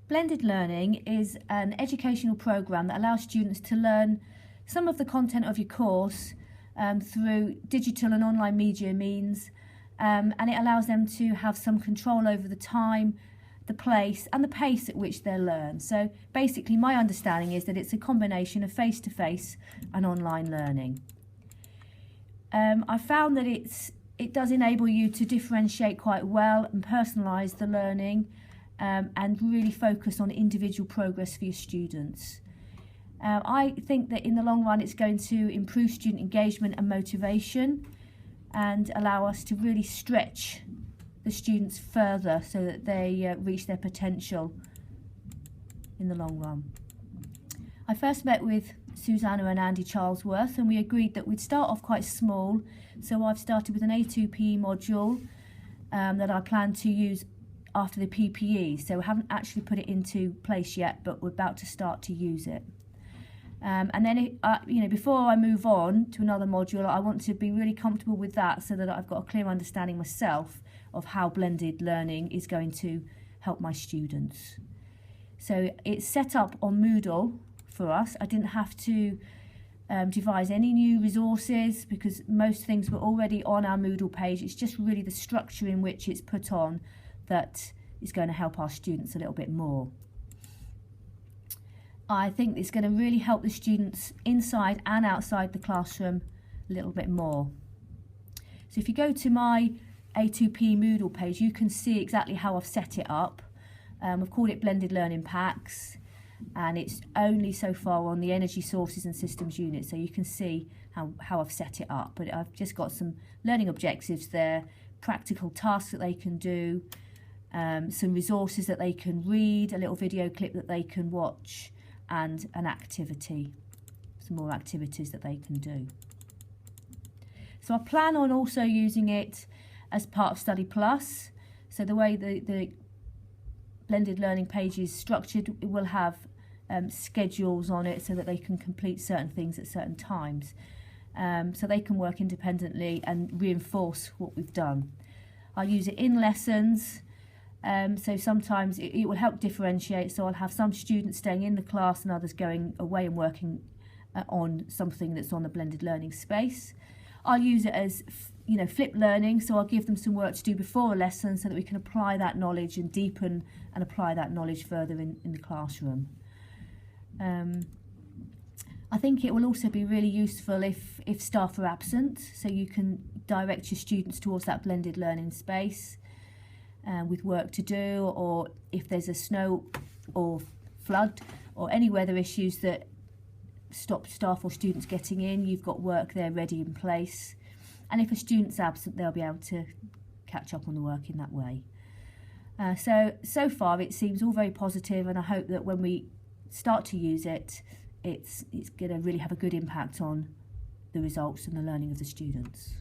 Blended learning is an educational programme that allows students to learn some of the content of your course through digital and online media means, and it allows them to have some control over the time, the place and the pace at which they learn. So basically my understanding is that it's a combination of face-to-face and online learning. I found that it does enable you to differentiate quite well and personalise the learning and really focus on individual progress for your students. I think that in the long run it's going to improve student engagement and motivation and allow us to really stretch the students further so that they reach their potential in the long run. I first met with Susanna and Andy Charlesworth and we agreed that we'd start off quite small, so I've started with an A2PE module that I plan to use after the PPE, so we haven't actually put it into place yet, but we're about to start to use it. And then, before I move on to another module, I want to be really comfortable with that so that I've got a clear understanding myself of how blended learning is going to help my students. So it's set up on Moodle for us. I didn't have to devise any new resources because most things were already on our Moodle page. It's just really the structure in which it's put on that is going to help our students a little bit more. I think it's going to really help the students inside and outside the classroom a little bit more. So if you go to my A2P Moodle page, you can see exactly how I've set it up. I've called it Blended Learning Packs, and it's only so far on the energy sources and systems unit, so you can see how I've set it up. But I've just got some learning objectives there, practical tasks that they can do, some resources that they can read, a little video clip that they can watch, and an activity, some more activities that they can do. So I plan on also using it as part of Study Plus. So the way the blended learning page is structured, it will have schedules on it so that they can complete certain things at certain times. So they can work independently and reinforce what we've done. I'll use it in lessons. So sometimes it will help differentiate, so I'll have some students staying in the class and others going away and working on something that's on the blended learning space. I'll use it as flipped learning, so I'll give them some work to do before a lesson so that we can apply that knowledge and deepen and apply that knowledge further in the classroom. I think it will also be really useful if staff are absent, so you can direct your students towards that blended learning space with work to do, or if there's a snow or flood or any weather issues that stop staff or students getting in, you've got work there ready in place. And if a student's absent, they'll be able to catch up on the work in that way. So far it seems all very positive, and I hope that when we start to use it, it's going to really have a good impact on the results and the learning of the students.